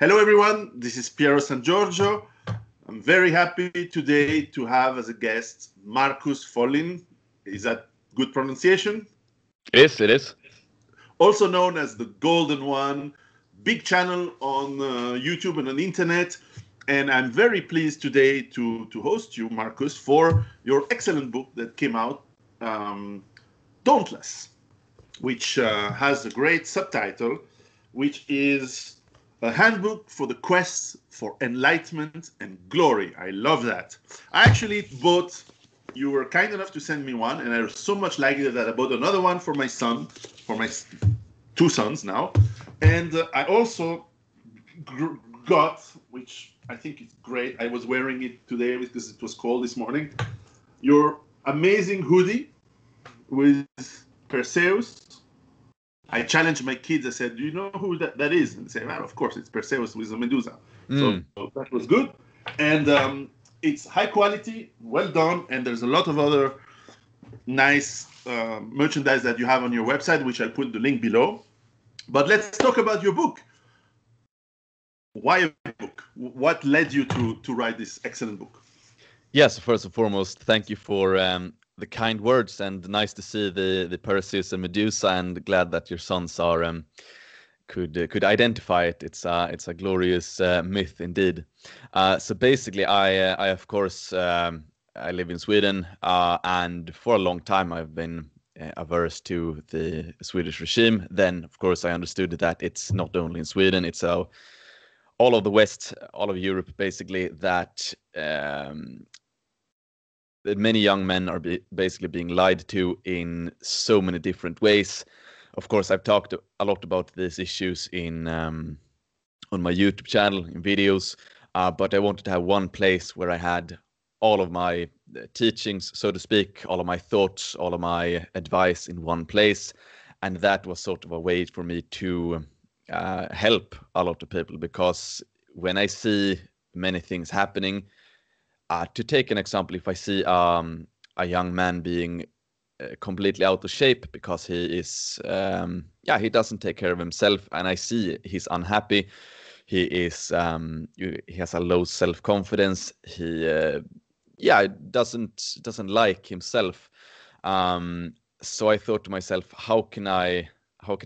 Hello, everyone. This is Piero San Giorgio. I'm very happy today to have as a guest Marcus Follin. Is that good pronunciation? It is. Also known as the Golden One, big channel on YouTube and on the internet. And I'm very pleased today to host you, Marcus, for your excellent book that came out, Dauntless, which has a great subtitle, which is a handbook for the quest for enlightenment and glory. I love that. I actually bought, you were kind enough to send me one, and I so much liked it that I bought another one for my son, for my two sons now. And I also got, which I think is great, I was wearing it today because it was cold this morning, your amazing hoodie with Perseus. I challenged my kids. I said, "Do you know who that is?" And they say, "Well, of course, it's Perseus with a Medusa." So that was good, and it's high quality, well done, and there's a lot of other nice merchandise that you have on your website, which I'll put the link below. But let's talk about your book. Why a book? What led you to write this excellent book? Yes, first and foremost, thank you for the kind words, and nice to see the Perseus and Medusa, and glad that your sons are could identify it. It's a glorious myth indeed. So basically, I of course I live in Sweden, and for a long time I've been averse to the Swedish regime. Then of course I understood that it's not only in Sweden, it's all of the West, all of Europe, basically, that many young men are basically being lied to in so many different ways. Of course, I've talked a lot about these issues in on my YouTube channel, in videos, but I wanted to have one place where I had all of my teachings, so to speak, all of my thoughts, all of my advice in one place. And that was sort of a way for me to help a lot of people, because when I see many things happening, to take an example, if I see a young man being completely out of shape because he is, he doesn't take care of himself, and I see he's unhappy, he has a low self-confidence, he doesn't like himself. So I thought to myself, how can I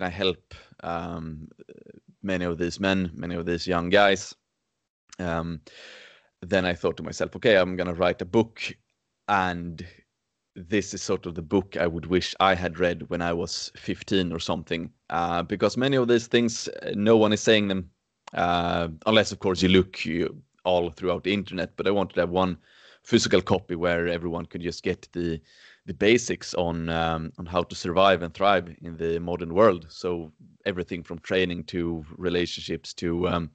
help many of these men, many of these young guys? Then I thought to myself, okay, I'm gonna write a book, and this is sort of the book I would wish I had read when I was 15 or something, because many of these things, no one is saying them, unless of course you look all throughout the internet. But I wanted to have one physical copy where everyone could just get the basics on how to survive and thrive in the modern world. So everything from training to relationships to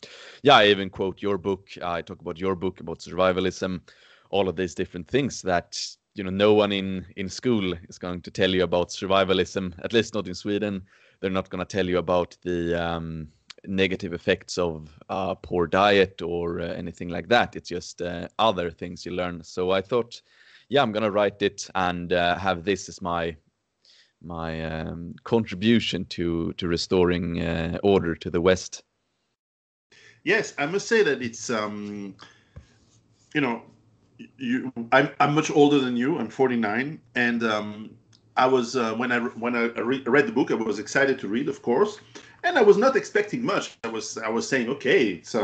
I even quote your book. I talk about your book about survivalism, all of these different things that no one in school is going to tell you about survivalism, at least not in Sweden. They're not going to tell you about the negative effects of poor diet or anything like that. It's just other things you learn. So I thought, I'm gonna write it and have this as my contribution to restoring order to the West. Yes, I must say that it's I'm much older than you. I'm 49, and I was when I read the book, I was excited to read, of course, and I was not expecting much. I was saying, okay, it's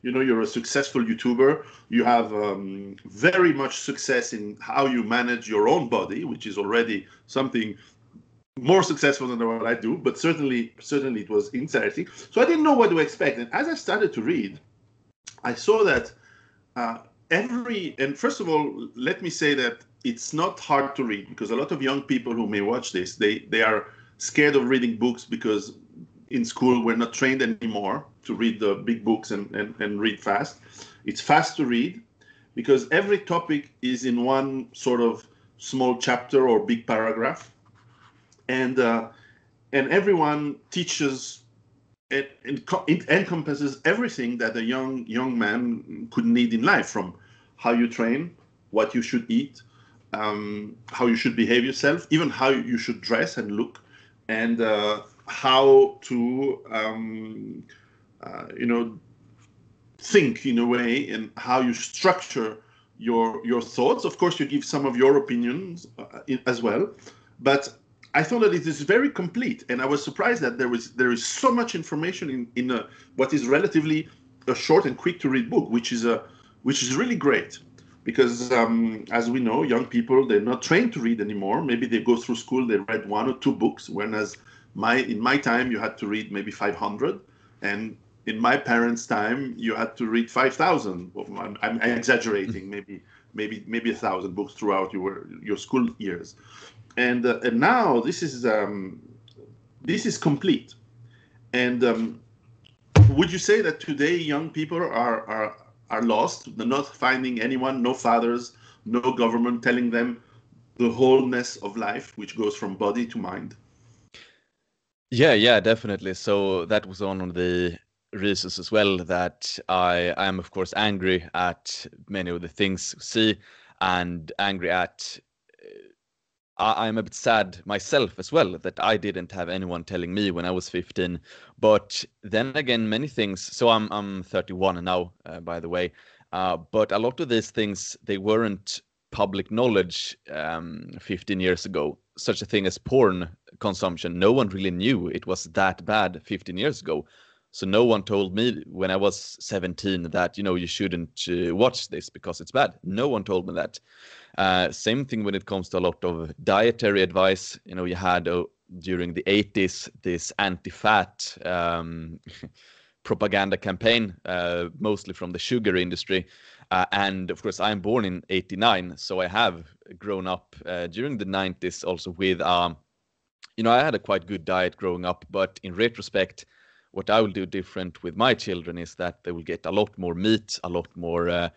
you're a successful YouTuber. You have very much success in how you manage your own body, which is already something more successful than what I do. But certainly it was interesting. So I didn't know what to expect, and as I started to read, I saw that. And first of all, let me say that it's not hard to read, because a lot of young people who may watch this, they are scared of reading books because in school we're not trained anymore to read the big books and read fast. It's fast to read because every topic is in one sort of small chapter or big paragraph, and everyone teaches. It encompasses everything that a young man could need in life, from how you train, what you should eat, how you should behave yourself, even how you should dress and look, and how to think in a way and how you structure your thoughts. Of course, you give some of your opinions as well, but I thought that it is very complete, and I was surprised that there is so much information in what is relatively a short and quick to read book, which is really great. Because as we know, young people, they're not trained to read anymore. Maybe they go through school, they read 1 or 2 books, whereas in my time you had to read maybe 500, and in my parents' time you had to read 5,000. I'm exaggerating, maybe 1,000 books throughout your school years, and now this is complete. And would you say that today young people are lost? They're not finding anyone, no fathers, no government telling them the wholeness of life, which goes from body to mind? Yeah, definitely. So that was one of the reasons as well that I am, of course, angry at many of the things we see, and angry at. I'm a bit sad myself as well that I didn't have anyone telling me when I was 15. But then again, many things. So I'm 31 now, by the way. But a lot of these things, they weren't public knowledge 15 years ago. Such a thing as porn consumption, no one really knew it was that bad 15 years ago. So no one told me when I was 17 that, you shouldn't watch this because it's bad. No one told me that. Same thing when it comes to a lot of dietary advice. You had during the 80s this anti-fat propaganda campaign, mostly from the sugar industry. And of course, I'm born in 89, so I have grown up during the 90s also with, I had a quite good diet growing up, but in retrospect, what I will do different with my children is that they will get a lot more meat, a lot more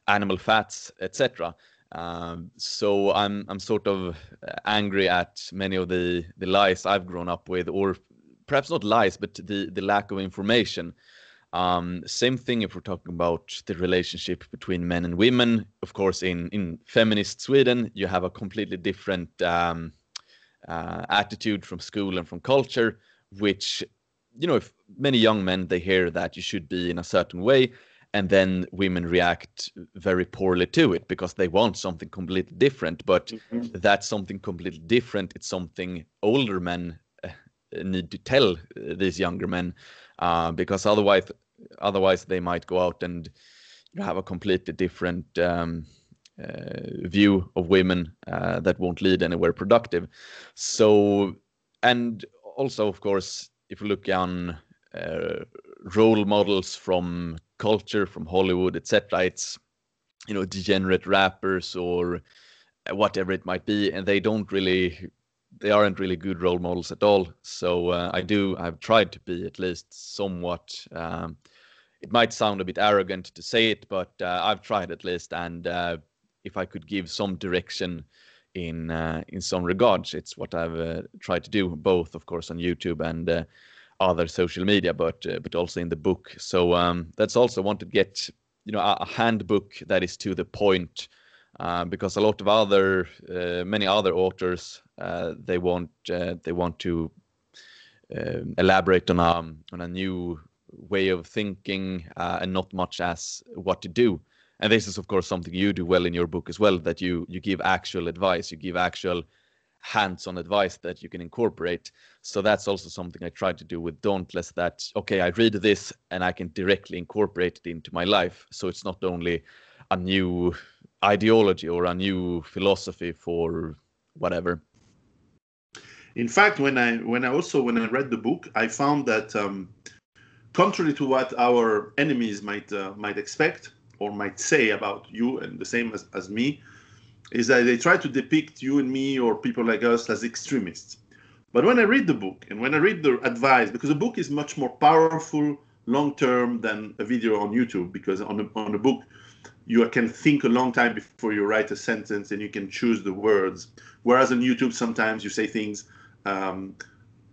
animal fats, etc. So I'm sort of angry at many of the lies I've grown up with, or perhaps not lies, but the lack of information. Same thing if we're talking about the relationship between men and women. Of course, in feminist Sweden, you have a completely different attitude from school and from culture, which, if many young men, they hear that you should be in a certain way, and then women react very poorly to it because they want something completely different. But that's something completely different. It's something older men need to tell these younger men, because otherwise they might go out and have a completely different view of women that won't lead anywhere productive. So, and also, of course, if you look on role models from culture, from Hollywood, etc., it's degenerate rappers or whatever it might be, and they aren't really good role models at all. So I've tried to be at least somewhat. It might sound a bit arrogant to say it, but I've tried at least, and if I could give some direction in some regards, it's what I've tried to do, both of course on YouTube and other social media, but also in the book. So that's also want to get a handbook that is to the point, because a lot of many other authors they want to elaborate on a new way of thinking, and not much as what to do. And this is of course something you do well in your book as well, that you give actual advice, you give actual hands-on advice that you can incorporate. So that's also something I tried to do with Dauntless, that okay, I read this and I can directly incorporate it into my life. So it's not only a new ideology or a new philosophy for whatever. In fact, when I read the book, I found that contrary to what our enemies might expect or might say about you, and the same as me, is that they try to depict you and me or people like us as extremists. But when I read the book and when I read the advice, because a book is much more powerful long-term than a video on YouTube, because on a book, you can think a long time before you write a sentence and you can choose the words. Whereas on YouTube, sometimes you say things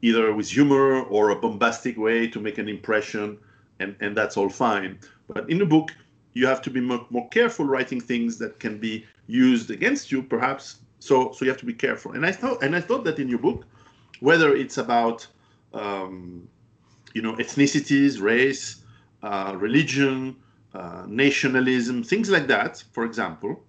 either with humor or a bombastic way to make an impression, and that's all fine. But in the book, you have to be more careful writing things that can be used against you, perhaps. So you have to be careful. And I thought that in your book, whether it's about ethnicities, race, religion, nationalism, things like that, for example,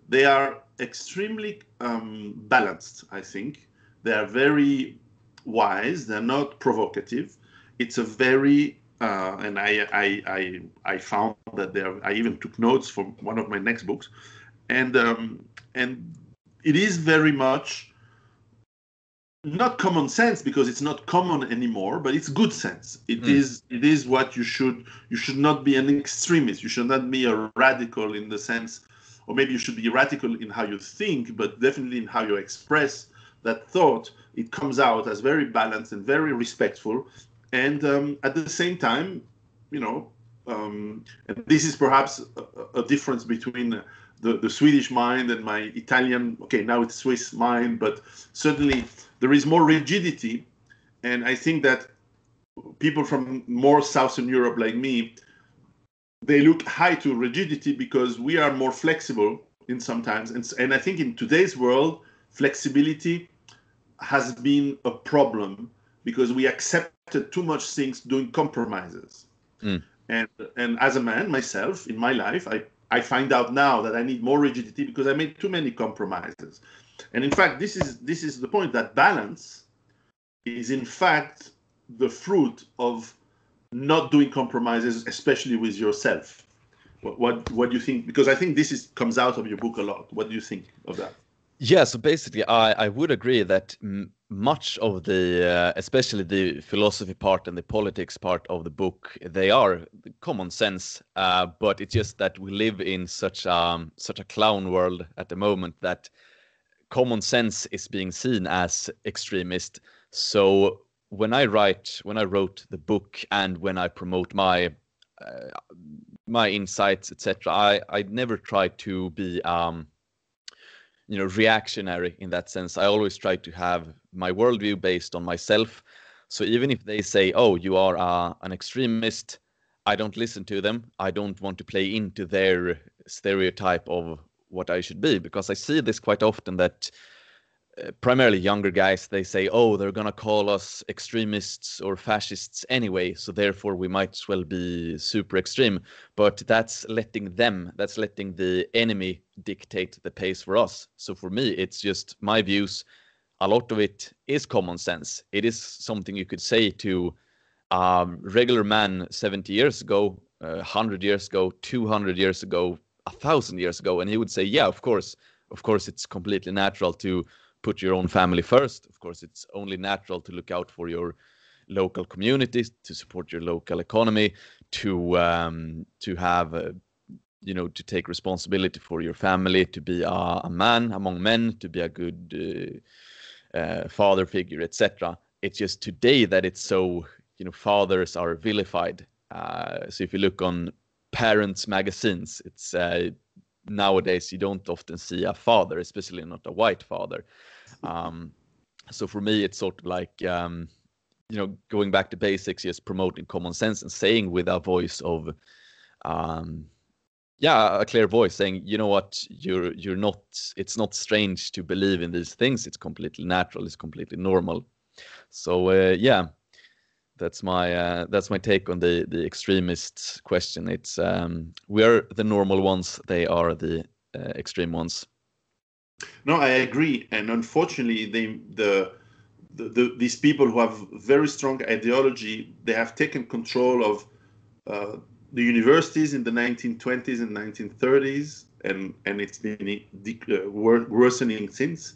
they are extremely balanced, I think. They are very wise. They're not provocative. It's a very and I found that there. I even took notes for one of my next books, and it is very much not common sense because it's not common anymore, but it's good sense. It is what you should not be an extremist. You should not be a radical in the sense, or maybe you should be radical in how you think, but definitely in how you express that thought. It comes out as very balanced and very respectful, and at the same time, you know, and this is perhaps a difference between the Swedish mind and my Italian, okay, now it's Swiss mind, but certainly there is more rigidity. And I think that people from more Southern Europe like me, they look high to rigidity because we are more flexible in sometimes. And I think in today's world, flexibility has been a problem because we accepted too much things doing compromises. And as a man myself in my life, I find out now that I need more rigidity because I made too many compromises. And in fact, this is the point, that balance is in fact the fruit of not doing compromises, especially with yourself. What do you think? Because I think this comes out of your book a lot. What do you think of that? Yeah, so basically, I would agree that much of the, especially the philosophy part and the politics part of the book, they are common sense. But it's just that we live in such a clown world at the moment that common sense is being seen as extremist. So when I wrote the book and when I promote my insights, etc., I never try to be reactionary in that sense. I always try to have my worldview based on myself. So even if they say, "Oh, you are an extremist," I don't listen to them. I don't want to play into their stereotype of what I should be, because I see this quite often that primarily younger guys, they say, "Oh, they're gonna call us extremists or fascists anyway, so therefore we might as well be super extreme." But that's letting the enemy dictate the pace for us. So for me, it's just my views. A lot of it is common sense. It is something you could say to a regular man 70 years ago, 100 years ago, 200 years ago, 1,000 years ago, and he would say, "Yeah, of course, it's completely natural to put your own family first. Of course, it's only natural to look out for your local communities, to support your local economy, to have to take responsibility for your family, to be a man among men, to be a good father figure, etc." It's just today that it's so, fathers are vilified. So if you look on parents' magazines, it's nowadays you don't often see a father, especially not a white father. So for me, it's sort of like, going back to basics, just promoting common sense and saying with a voice of, a clear voice, saying, "You know what, you're not. It's not strange to believe in these things. It's completely natural. It's completely normal." So that's my take on the extremist question. It's we are the normal ones. They are the extreme ones. No, I agree. And unfortunately, these people who have very strong ideology, they have taken control of the universities in the 1920s and 1930s, and it's been worsening since.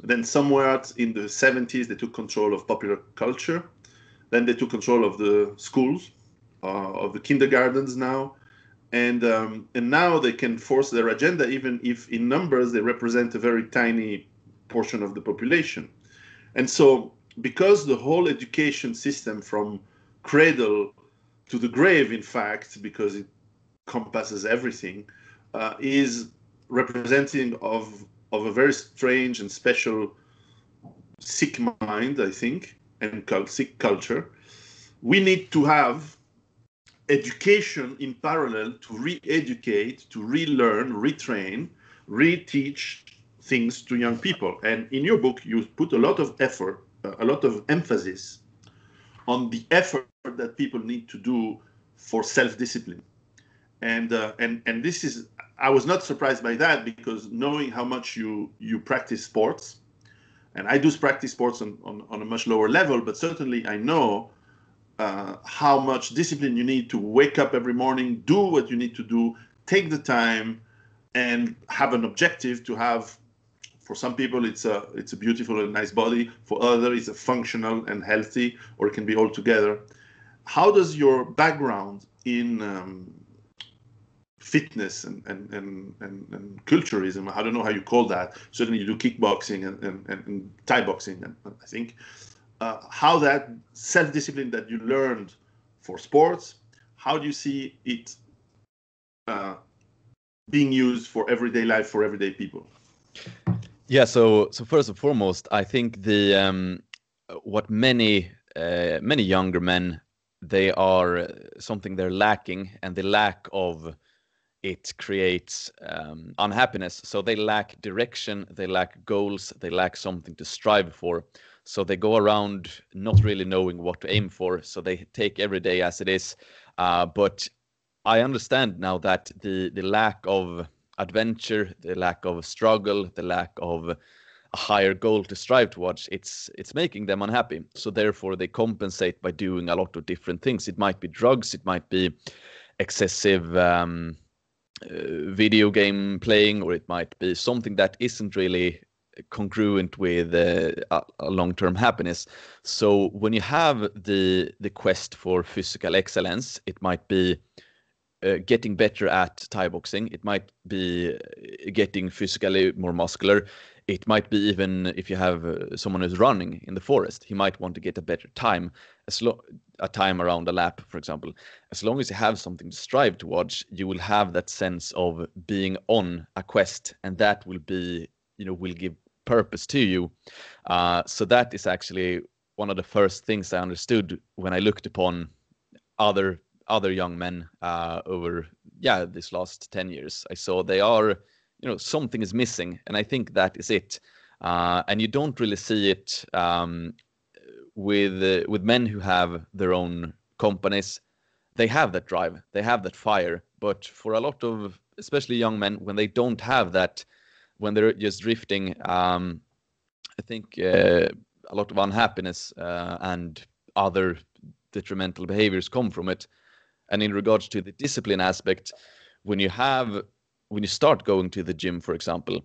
Then somewhere in the 70s, they took control of popular culture. Then they took control of the schools, of the kindergartens now. And now they can force their agenda, even if in numbers they represent a very tiny portion of the population. And so, because the whole education system from cradle to the grave, in fact, because it encompasses everything, is representing of a very strange and special sick mind, I think, and sick culture, we need to have education in parallel to re-educate, to relearn, retrain, reteach things to young people. And in your book, you put a lot of effort, a lot of emphasis on the effort that people need to do for self-discipline. And this is, I was not surprised by that, because knowing how much you practice sports, and I do practice sports on a much lower level, but certainly I know how much discipline you need to wake up every morning, do what you need to do, take the time, and have an objective to have. For some people, it's a beautiful and nice body. For others, it's a functional and healthy, or it can be all together. How does your background in fitness and culturism, I don't know how you call that. Certainly, you do kickboxing and Thai boxing, I think. How that self-discipline that you learned for sports, how do you see it being used for everyday life, for everyday people? Yeah, so first and foremost, I think the what many younger men, they are something they're lacking, and the lack of it creates unhappiness. So they lack direction, they lack goals, they lack something to strive for. So they go around not really knowing what to aim for. So they take every day as it is. But I understand now that the lack of adventure, the lack of struggle, the lack of a higher goal to strive towards, it's making them unhappy. So therefore they compensate by doing a lot of different things. It might be drugs, it might be excessive video game playing, or it might be something that isn't really congruent with a long-term happiness. So when you have the quest for physical excellence, it might be getting better at Thai boxing. It might be getting physically more muscular. It might be even if you have someone who's running in the forest, he might want to get a better time, a time around a lap, for example. As long as you have something to strive towards, you will have that sense of being on a quest, and that will be, will give purpose to you. So that is actually one of the first things I understood when I looked upon other young men over this last 10 years. I saw they are, something is missing, and I think that is it. And you don't really see it with men who have their own companies. They have that drive, they have that fire, but for a lot of especially young men, when they don't have that, when they're just drifting, I think a lot of unhappiness and other detrimental behaviors come from it. And in regards to the discipline aspect, when you start going to the gym, for example,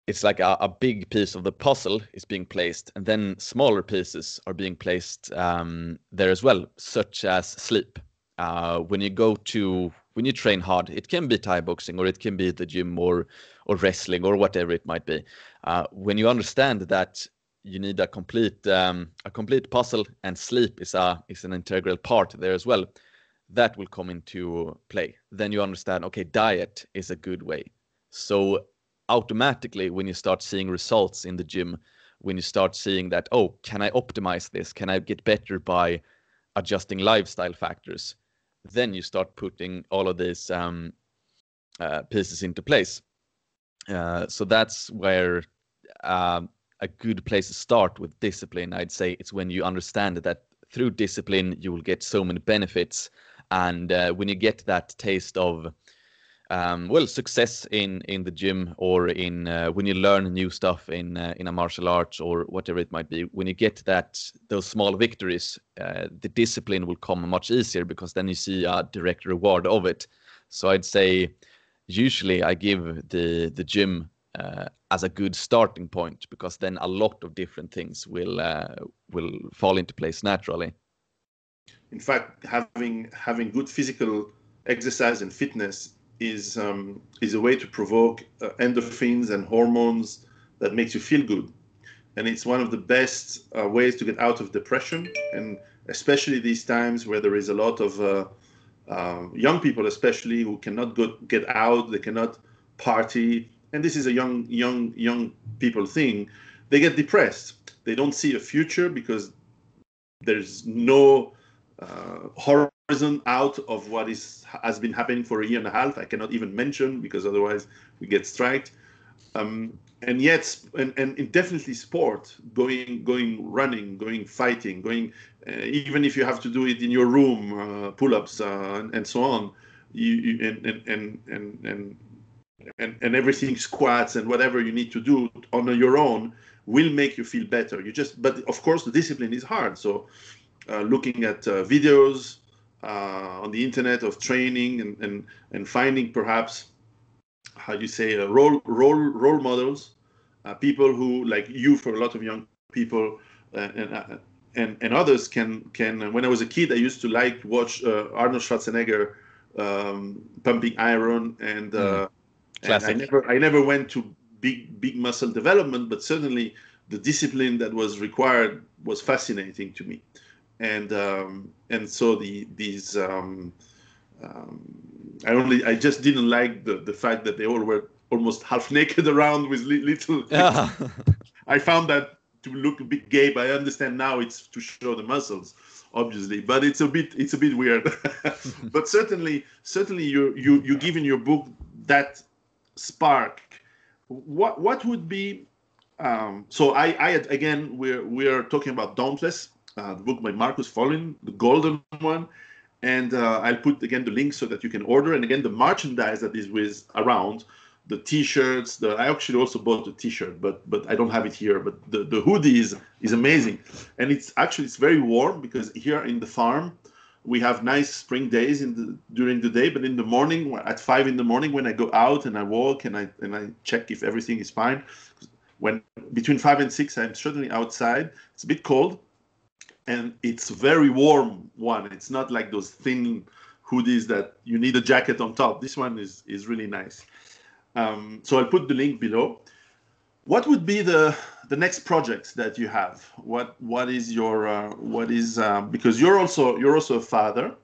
it's like a big piece of the puzzle is being placed, and then smaller pieces are being placed there as well, such as sleep. When you train hard, it can be Thai boxing, or it can be the gym, or wrestling, or whatever it might be. When you understand that you need a complete puzzle, and sleep is an integral part there as well, that will come into play. Then you understand, okay, diet is a good way. So automatically, when you start seeing results in the gym, when you start seeing that, oh, can I optimize this? Can I get better by adjusting lifestyle factors? Then you start putting all of these pieces into place. So that's where a good place to start with discipline, I'd say. It's when you understand that through discipline, you will get so many benefits. And when you get that taste of success in the gym, or in when you learn new stuff in a martial arts, or whatever it might be, when you get those small victories, the discipline will come much easier, because then you see a direct reward of it. So I'd say usually I give the gym as a good starting point, because then a lot of different things will fall into place naturally. In fact, having good physical exercise and fitness is a way to provoke endorphins and hormones that makes you feel good, and it's one of the best ways to get out of depression, and especially these times where there is a lot of young people, especially, who cannot get out, they cannot party, and this is a young people thing. They get depressed. They don't see a future, because there's no horizon out of what has been happening for a year and a half. I cannot even mention, because otherwise we get striked. And yet, and definitely sport, going running, going fighting, going even if you have to do it in your room, pull-ups and so on. and everything squats and whatever you need to do on your own will make you feel better. But of course the discipline is hard. So looking at videos on the internet of training and finding perhaps, how do you say, role models, people who, like you, for a lot of young people, and others can. When I was a kid, I used to like watch Arnold Schwarzenegger pumping iron, and I never went to big muscle development, but certainly the discipline that was required was fascinating to me, and so these. I just didn't like the fact that they all were almost half naked around with little. Yeah. I found that to look a bit gay, but I understand now it's to show the muscles, obviously. But it's a bit weird. But certainly you give in your book that spark. What would be? So I again we are talking about Dauntless, the book by Marcus Follin, the golden one. And I'll put again the link so that you can order. And again, the merchandise that is with around, the T-shirts. I actually also bought a T-shirt, but I don't have it here. But the hoodie is amazing, and it's very warm, because here in the farm we have nice spring days during the day. But in the morning, at 5 in the morning, when I go out and I walk and I check if everything is fine, when between 5 and 6, I'm certainly outside. It's a bit cold. And it's very warm one. It's not like those thin hoodies that you need a jacket on top. This one is really nice. So I'll put the link below. What would be the next projects that you have? What is your because you're also a father,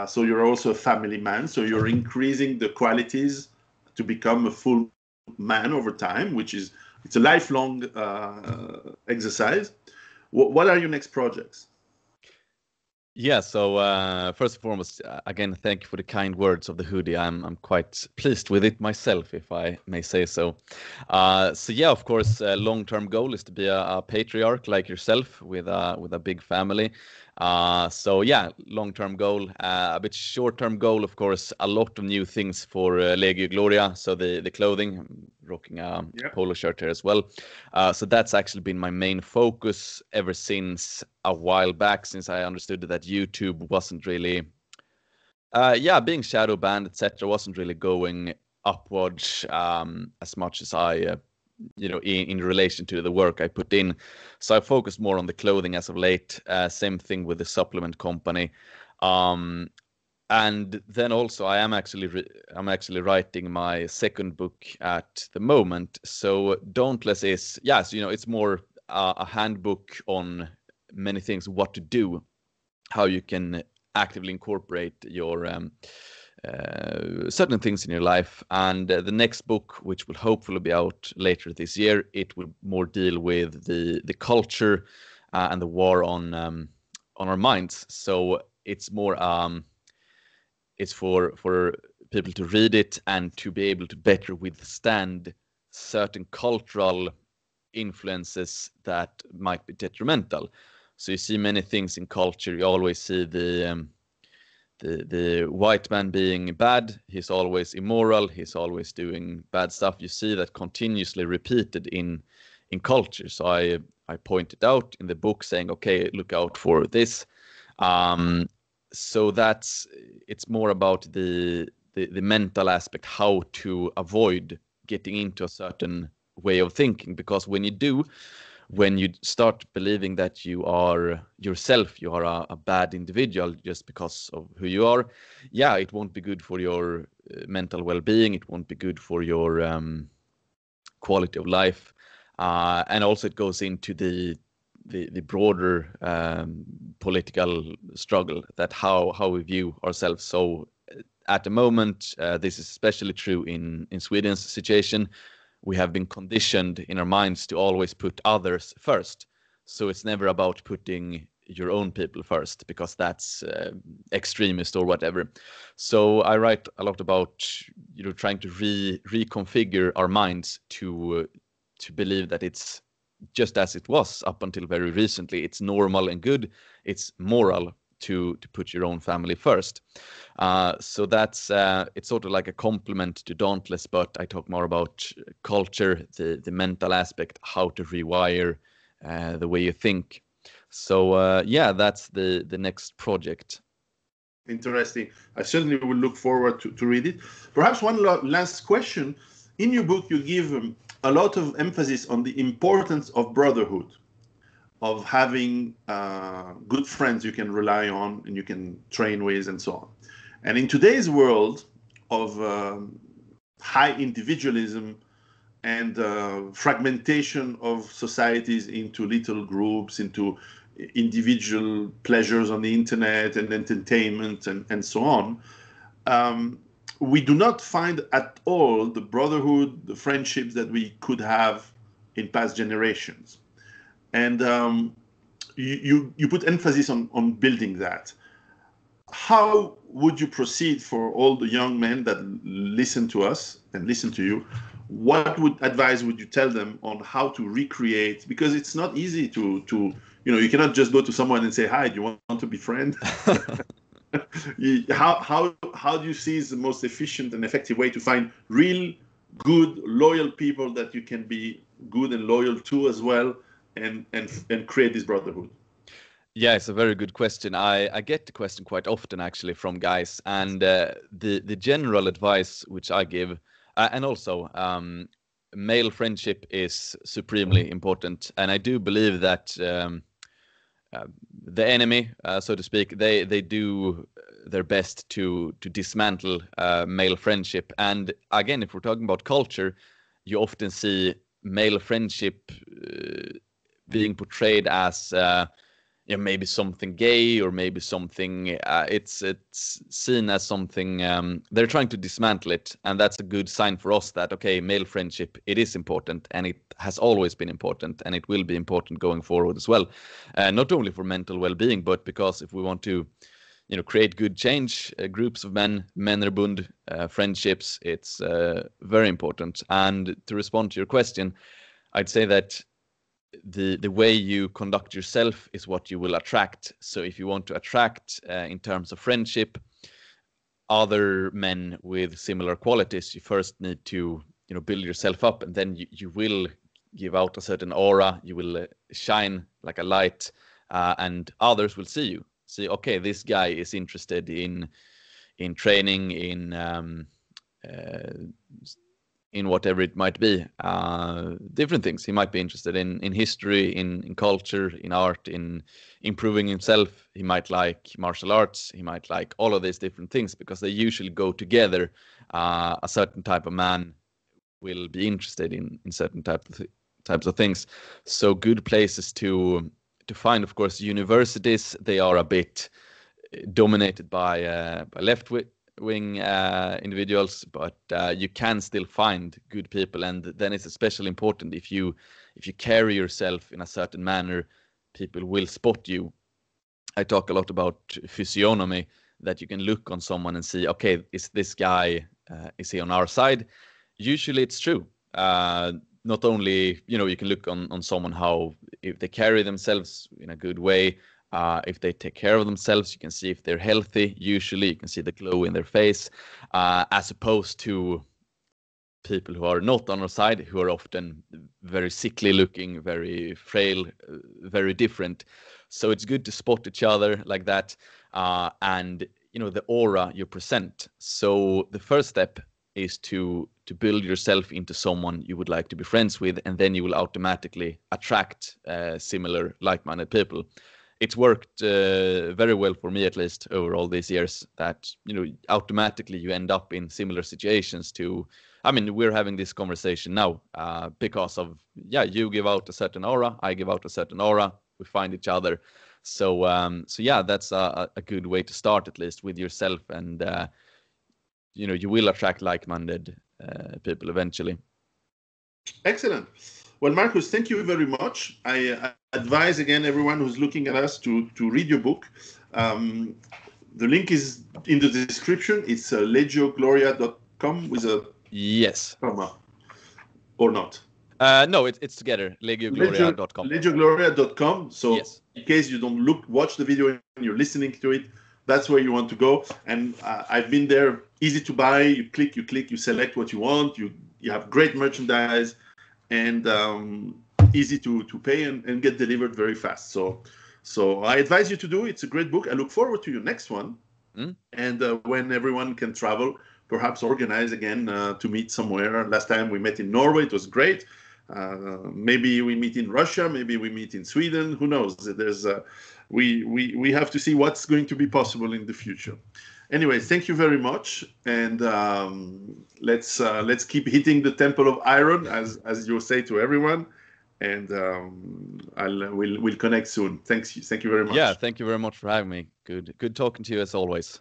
so you're also a family man. So you're increasing the qualities to become a full man over time, it's a lifelong exercise. What are your next projects? Yeah, so first and foremost, again, thank you for the kind words of the hoodie. I'm quite pleased with it myself, if I may say so. So yeah, of course, long-term goal is to be a patriarch like yourself with a big family. So yeah, long-term goal. A bit short-term goal, of course, a lot of new things for Legio Gloria. So the clothing, I'm rocking a polo shirt here as well. So that's actually been my main focus ever since a while back, since I understood that YouTube wasn't really, being shadow banned, etc., wasn't really going upwards as much as I, in relation to the work I put in. So I focused more on the clothing as of late. Same thing with the supplement company. And then also I'm actually writing my second book at the moment. So Dauntless is, it's more a handbook on many things, what to do, how you can actively incorporate your certain things in your life. And the next book, which will hopefully be out later this year, it will more deal with the culture and the war on our minds. So it's more it's for people to read it and to be able to better withstand certain cultural influences that might be detrimental. So you see many things in culture. You always see the white man being bad. He's always immoral. He's always doing bad stuff. You see that continuously repeated in culture. So I pointed out in the book saying, okay, look out for this. So it's more about the mental aspect, how to avoid getting into a certain way of thinking. Because when you start believing that you are yourself, you are a bad individual just because of who you are, it won't be good for your mental well-being. It won't be good for your quality of life. And also it goes into the broader political struggle, that how we view ourselves. So at the moment, this is especially true in Sweden's situation. We have been conditioned in our minds to always put others first. So it's never about putting your own people first, because that's extremist or whatever. So I write a lot about trying to reconfigure our minds to believe that it's just as it was up until very recently. It's normal and good. It's moral to put your own family first. So that's it's sort of like a complement to Dauntless, but I talk more about culture, the mental aspect, how to rewire the way you think. So yeah, that's the next project. Interesting. I certainly will look forward to read it. Perhaps one last question. In your book, you give a lot of emphasis on the importance of brotherhood, of having good friends you can rely on and you can train with and so on. And in today's world of high individualism and fragmentation of societies into little groups, into individual pleasures on the internet and entertainment and so on, we do not find at all the brotherhood, the friendships that we could have in past generations. And you put emphasis on building that. How would you proceed for all the young men that listen to us and listen to you? What advice would you tell them on how to recreate? Because it's not easy to you cannot just go to someone and say, hi, do you want to be friend? How do you see is the most efficient and effective way to find real, good, loyal people that you can be good and loyal to as well, and create this brotherhood? Yeah, it's a very good question. I get the question quite often actually from guys, and the general advice which I give, and also male friendship is supremely important, and I do believe that the enemy, so to speak, they do their best to dismantle male friendship. And again, if we're talking about culture, you often see male friendship being portrayed as maybe something gay, or maybe something it's seen as something they're trying to dismantle it, and that's a good sign for us that okay, male friendship, it is important, and it has always been important, and it will be important going forward as well, not only for mental well-being, but because if we want to create good change, groups of Männerbund, friendships, it's very important. And to respond to your question, I'd say that the way you conduct yourself is what you will attract. So if you want to attract in terms of friendship other men with similar qualities, you first need to build yourself up, and then you will give out a certain aura, you will shine like a light, and others will see okay, this guy is interested in training, in whatever it might be, different things. He might be interested in history, in culture, in art, in improving himself. He might like martial arts. He might like all of these different things because they usually go together. A certain type of man will be interested in certain types of things. So good places to find, of course, universities. They are a bit dominated by left-wing individuals, but you can still find good people, and then it's especially important if you carry yourself in a certain manner, people will spot you. I talk a lot about physiognomy, that you can look on someone and see, okay, is this guy is he on our side? Usually it's true. Not only you can look on someone, how if they carry themselves in a good way, if they take care of themselves, you can see if they're healthy. Usually you can see the glow in their face, as opposed to people who are not on our side, who are often very sickly looking, very frail, very different. So it's good to spot each other like that, and the aura you present. So the first step is to build yourself into someone you would like to be friends with, and then you will automatically attract similar, like-minded people. It's worked very well for me, at least over all these years, that automatically you end up in similar situations to. I mean, we're having this conversation now because of you give out a certain aura, I give out a certain aura, we find each other. So yeah, that's a good way to start, at least with yourself, and you will attract like-minded people eventually. Excellent. Well, Marcus, thank you very much. I advise again everyone who's looking at us to read your book. The link is in the description. It's legiogloria.com with a yes comma, or not. No, it's together. Legiogloria.com. Legiogloria.com. So yes. in case you don't watch the video and you're listening to it, that's where you want to go. And I've been there, easy to buy. You click, you select what you want. You have great merchandise, and easy to pay and get delivered very fast. So I advise you to do it. It's a great book. I look forward to your next one. And when everyone can travel, perhaps organize again to meet somewhere. Last time we met in Norway, it was great. Maybe we meet in Russia, maybe we meet in Sweden. Who knows? We have to see what's going to be possible in the future. Anyway, thank you very much, and let's keep hitting the temple of iron, as you say to everyone. And we'll connect soon. Thank you very much. Yeah, thank you very much for having me. Good talking to you as always.